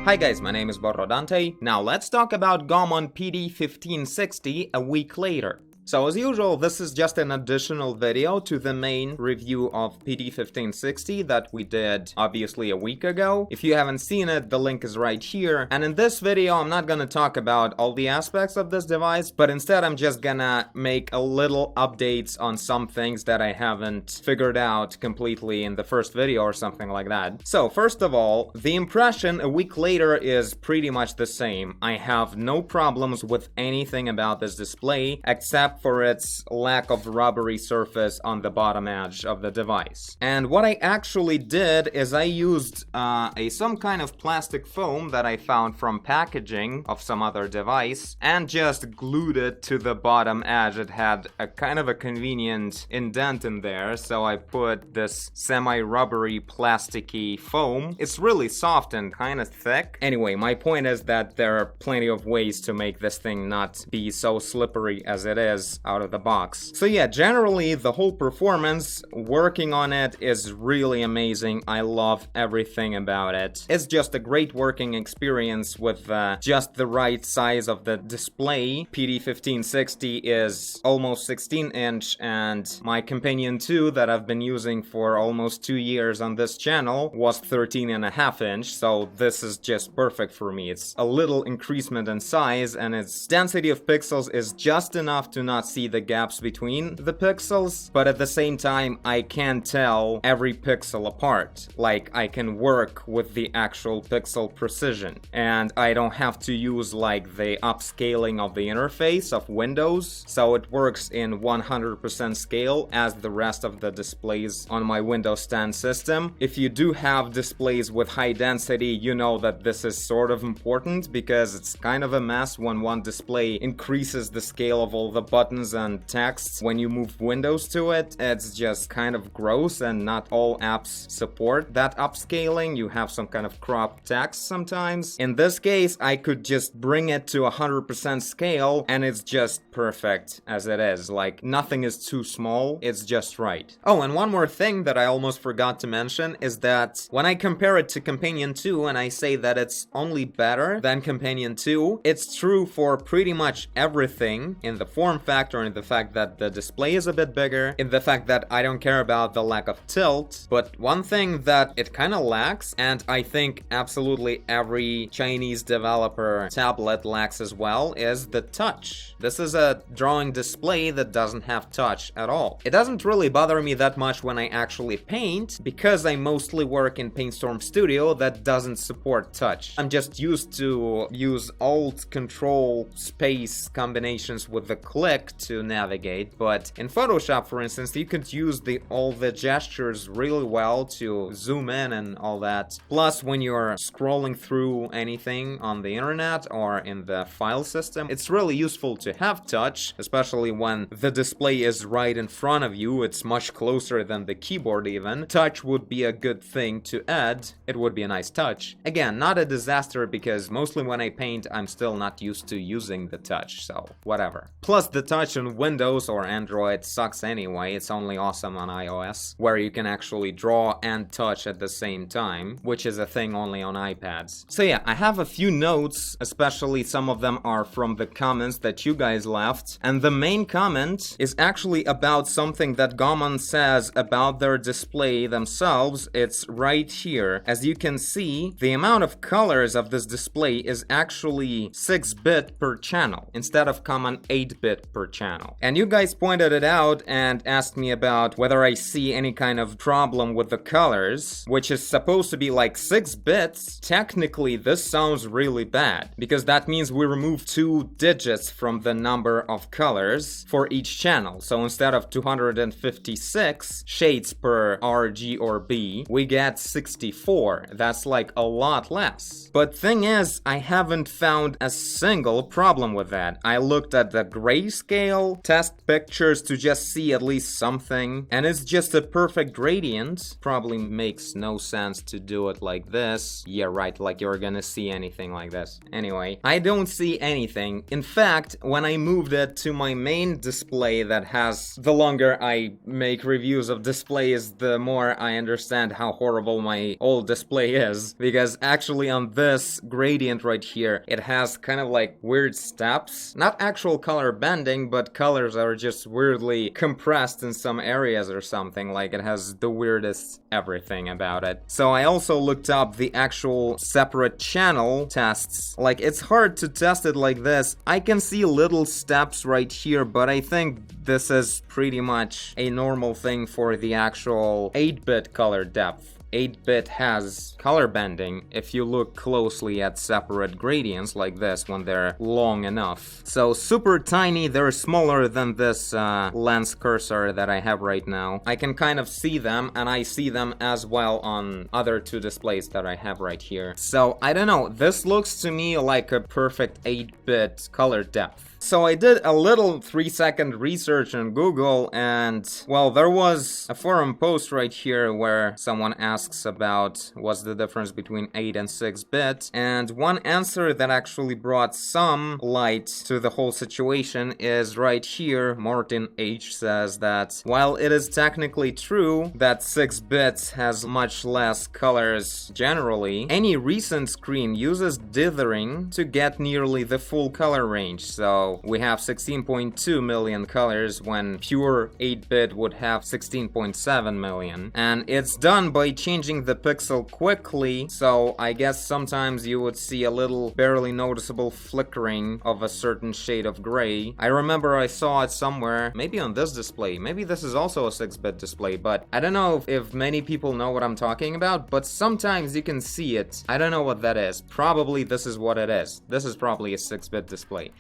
Hi guys, my name is BORODANTE. Now let's talk about Gaomon PD1560 a week later. So as usual, this is just an additional video to the main review of PD1560 that we did obviously a week ago. If you haven't seen it, the link is right here. And in this video, I'm not gonna talk about all the aspects of this device, but instead I'm just gonna make a little updates on some things that I haven't figured out completely in the first video or something like that. So first of all, the impression a week later is pretty much the same. I have no problems with anything about this display except for its lack of rubbery surface on the bottom edge of the device. And what I actually did is I used some kind of plastic foam that I found from packaging of some other device and just glued it to the bottom edge. It had a kind of a convenient indent in there, so I put this semi-rubbery plasticky foam. It's really soft and kind of thick. Anyway, my point is that there are plenty of ways to make this thing not be so slippery as it is out of the box. So yeah, generally the whole performance working on it is really amazing. I love everything about it. It's just a great working experience with just the right size of the display. PD1560 is almost 16 inch and my Companion 2 that I've been using for almost 2 years on this channel was 13.5 inch, so this is just perfect for me. It's a little increasement in size and its density of pixels is just enough to not see the gaps between the pixels, but at the same time I can tell every pixel apart. Like, I can work with the actual pixel precision and I don't have to use like the upscaling of the interface of Windows, so it works in 100% scale as the rest of the displays on my Windows 10 system. If you do have displays with high density, you know that this is sort of important because it's kind of a mess when one display increases the scale of all the buttons and texts. When you move Windows to it, it's just kind of gross and not all apps support that upscaling. You have some kind of cropped text sometimes. In this case, I could just bring it to 100% scale and it's just perfect as it is. Like, nothing is too small, it's just right. Oh, and one more thing that I almost forgot to mention is that when I compare it to Companion 2 and I say that it's only better than Companion 2, it's true for pretty much everything in the form factor, in the fact that the display is a bit bigger, in the fact that I don't care about the lack of tilt, but one thing that it kind of lacks, and I think absolutely every Chinese developer tablet lacks as well, is the touch. This is a drawing display that doesn't have touch at all. It doesn't really bother me that much when I actually paint, because I mostly work in PaintStorm Studio that doesn't support touch. I'm just used to use Alt, Control, Space combinations with the click to navigate, but in Photoshop, for instance, you could use all the gestures really well to zoom in and all that. Plus, when you're scrolling through anything on the internet or in the file system, it's really useful to have touch, especially when the display is right in front of you. It's much closer than the keyboard even. Touch would be a good thing to add. It would be a nice touch. Again, not a disaster because mostly when I paint, I'm still not used to using the touch, so whatever. Plus, the touch on Windows or Android sucks anyway. It's only awesome on iOS, where you can actually draw and touch at the same time, which is a thing only on iPads. So yeah, I have a few notes, especially some of them are from the comments that you guys left, and the main comment is actually about something that Gaomon says about their display themselves. It's right here. As you can see, the amount of colors of this display is actually 6-bit per channel, instead of common 8-bit per channel. And you guys pointed it out and asked me about whether I see any kind of problem with the colors, which is supposed to be like 6 bits. Technically, this sounds really bad, because that means we remove 2 digits from the number of colors for each channel. So instead of 256 shades per R, G, or B, we get 64. That's like a lot less. But thing is, I haven't found a single problem with that. I looked at the grayscale scale, test pictures to just see at least something, and it's just a perfect gradient. Probably makes no sense to do it like this. Yeah, right, like you're gonna see anything like this. Anyway, I don't see anything. In fact, when I moved it to my main display that has, the longer I make reviews of displays, the more I understand how horrible my old display is. Because actually on this gradient right here, it has kind of like weird steps. Not actual color bending, but colors are just weirdly compressed in some areas or something. Like it has the weirdest everything about it. So I also looked up the actual separate channel tests. Like it's hard to test it like this. I can see little steps right here, but I think this is pretty much a normal thing for the actual 8-bit color depth. 8-bit has color bending if you look closely at separate gradients like this when they're long enough. So super tiny, they're smaller than this lens cursor that I have right now. I can kind of see them, and I see them as well on other two displays that I have right here. So I don't know, this looks to me like a perfect 8-bit color depth. So I did a little 3-second research on Google, and well, there was a forum post right here where someone asks about what's the difference between 8 and 6-bit, and one answer that actually brought some light to the whole situation is right here. Martin H says that while it is technically true that 6 bits has much less colors generally, any recent screen uses dithering to get nearly the full color range. So we have 16.2 million colors when pure 8-bit would have 16.7 million. And it's done by changing the pixel quickly, so I guess sometimes you would see a little barely noticeable flickering of a certain shade of gray. I remember I saw it somewhere, maybe on this display, maybe this is also a 6-bit display, but I don't know if many people know what I'm talking about, but sometimes you can see it. I don't know what that is. Probably this is what it is. This is probably a 6-bit display.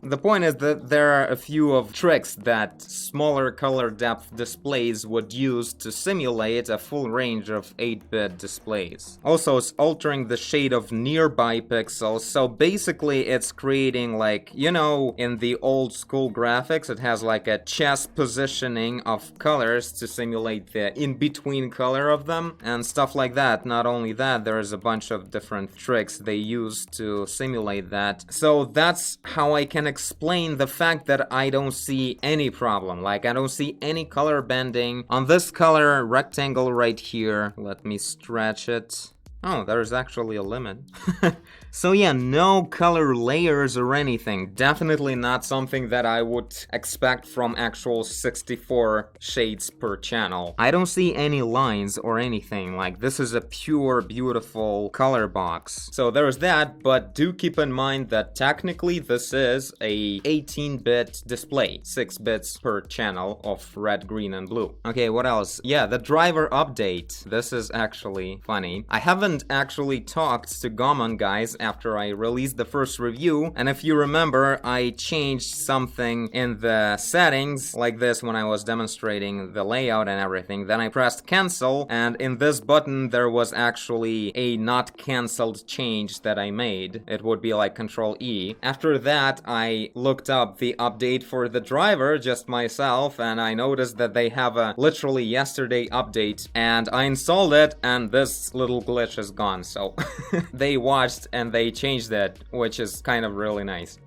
The point is that there are a few of tricks that smaller color depth displays would use to simulate a full range of 8-bit displays. Also, it's altering the shade of nearby pixels, so basically it's creating, like, you know, in the old school graphics, it has like a chess positioning of colors to simulate the in-between color of them and stuff like that. Not only that, there's a bunch of different tricks they use to simulate that. So that's how I can explain the fact that I don't see any problem. Like, I don't see any color bending on this color rectangle right here. Let me stretch it. Oh, there's actually a limit. So yeah, no color layers or anything. Definitely not something that I would expect from actual 64 shades per channel. I don't see any lines or anything. Like, this is a pure, beautiful color box. So there's that, but do keep in mind that technically this is a 18-bit display. 6 bits per channel of red, green, and blue. Okay, what else? Yeah, the driver update. This is actually funny. I haven't actually talked to Gaomon guys after I released the first review, and if you remember, I changed something in the settings like this when I was demonstrating the layout and everything. Then I pressed cancel, and in this button there was actually a not cancelled change that I made. It would be like Control E. After that, I looked up the update for the driver just myself, and I noticed that they have a literally yesterday update, and I installed it, and this little glitch is gone. So they watched and they changed it, which is kind of really nice.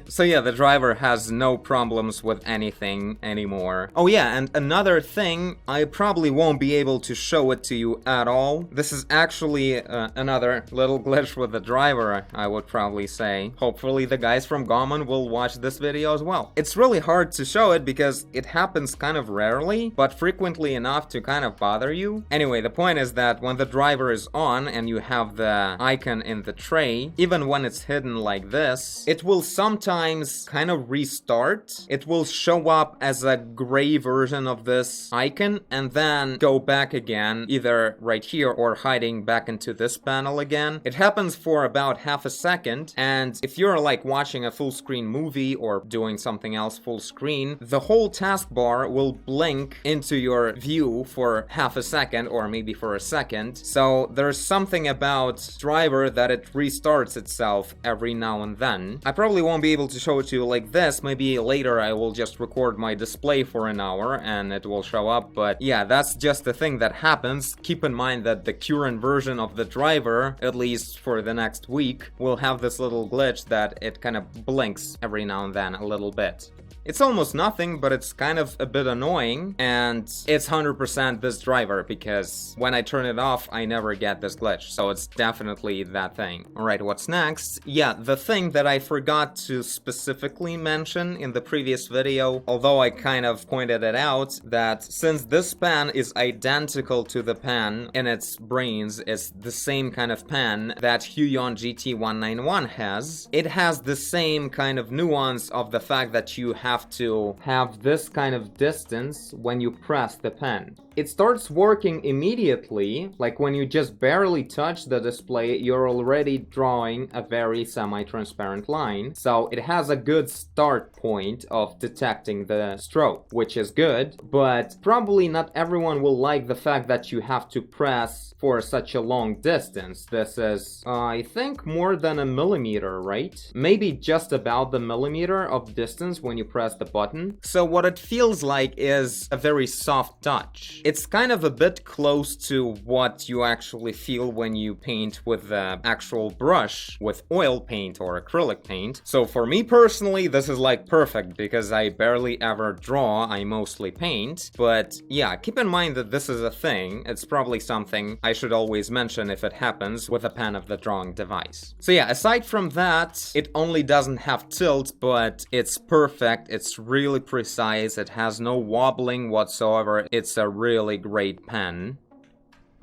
So yeah, the driver has no problems with anything anymore. Oh yeah, and another thing, I probably won't be able to show it to you at all. This is actually another little glitch with the driver, I would probably say. Hopefully the guys from Gaomon will watch this video as well. It's really hard to show it because it happens kind of rarely, but frequently enough to kind of bother you. Anyway, the point is that when the driver is on and you have the icon in the tray, even when it's hidden like this, it will sometimes kind of restart. It will show up as a gray version of this icon and then go back again, either right here or hiding back into this panel again. It happens for about half a second, and if you're like watching a full screen movie or doing something else full screen, the whole taskbar will blink into your view for half a second or maybe for a second. So there's there's something about driver that it restarts itself every now and then. I probably won't be able to show it to you like this. Maybe later I will just record my display for an hour and it will show up. But yeah, that's just the thing that happens. Keep in mind that the current version of the driver, at least for the next week, will have this little glitch that it kind of blinks every now and then a little bit. It's almost nothing, but it's kind of a bit annoying, and it's 100% this driver, because when I turn it off, I never get this glitch, so it's definitely that thing. Alright, what's next? Yeah, the thing that I forgot to specifically mention in the previous video, although I kind of pointed it out, that since this pan is identical to the pan in its brains, it's the same kind of pan that Huion GT191 has, it has the same kind of nuance of the fact that you have to have this kind of distance when you press the pen. It starts working immediately, like when you just barely touch the display, you're already drawing a very semi-transparent line. So it has a good start point of detecting the stroke, which is good, but probably not everyone will like the fact that you have to press for such a long distance. This is, I think, more than a millimeter, right? Maybe just about the millimeter of distance when you press the button. So what it feels like is a very soft touch. It's kind of a bit close to what you actually feel when you paint with the actual brush with oil paint or acrylic paint. So for me personally, this is like perfect because I barely ever draw, I mostly paint. But yeah, keep in mind that this is a thing. It's probably something I should always mention if it happens with a pen of the drawing device. So yeah, aside from that, it only doesn't have tilt, but it's perfect. It's really precise. It has no wobbling whatsoever. It's a really great pen.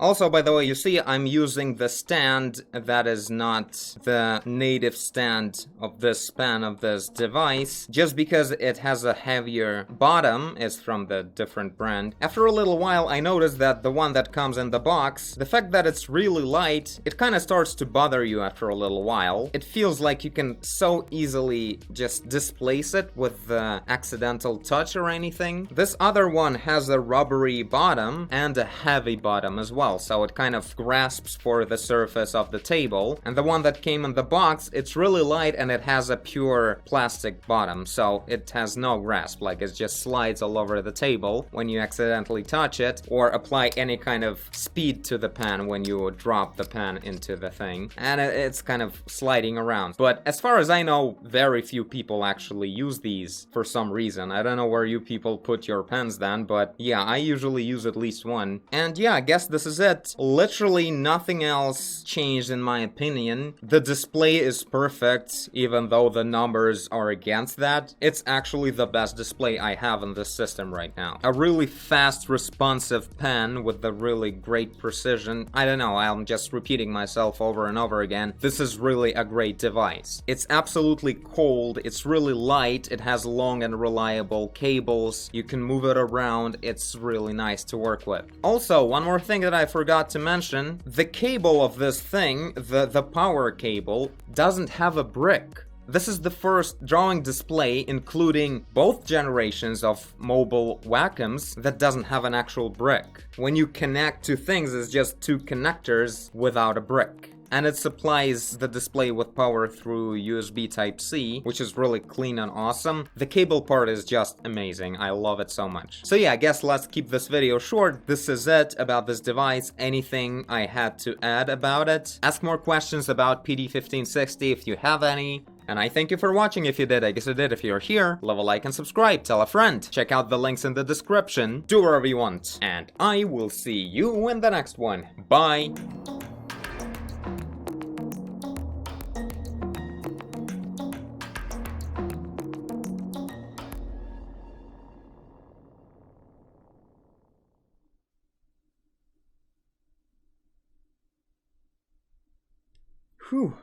Also, by the way, you see I'm using the stand that is not the native stand of this pen, of this device, just because it has a heavier bottom, is from the different brand. After a little while, I noticed that the one that comes in the box, the fact that it's really light, it kind of starts to bother you after a little while. It feels like you can so easily just displace it with the accidental touch or anything. This other one has a rubbery bottom and a heavy bottom as well. So it kind of grasps for the surface of the table. And the one that came in the box, it's really light and it has a pure plastic bottom, so it has no grasp, like it just slides all over the table when you accidentally touch it or apply any kind of speed to the pen when you drop the pen into the thing. And it's kind of sliding around. But as far as I know, very few people actually use these for some reason. I don't know where you people put your pens then, but yeah, I usually use at least one. And yeah, I guess this is it. Literally nothing else changed in my opinion. The display is perfect, even though the numbers are against that. It's actually the best display I have in this system right now. A really fast, responsive pen with the really great precision. I don't know, I'm just repeating myself over and over again. This is really a great device. It's absolutely cold, it's really light, it has long and reliable cables, you can move it around, it's really nice to work with. Also, one more thing that I forgot to mention, the cable of this thing, the power cable, doesn't have a brick. This is the first drawing display, including both generations of mobile Wacom's, that doesn't have an actual brick. When you connect two things, it's just two connectors without a brick. And it supplies the display with power through USB Type-C, which is really clean and awesome. The cable part is just amazing. I love it so much. So yeah, I guess let's keep this video short. This is it about this device. Anything I had to add about it? Ask more questions about PD1560 if you have any. And I thank you for watching if you did. I guess you did if you're here. Leave a like and subscribe. Tell a friend. Check out the links in the description. Do whatever you want. And I will see you in the next one. Bye! Whew.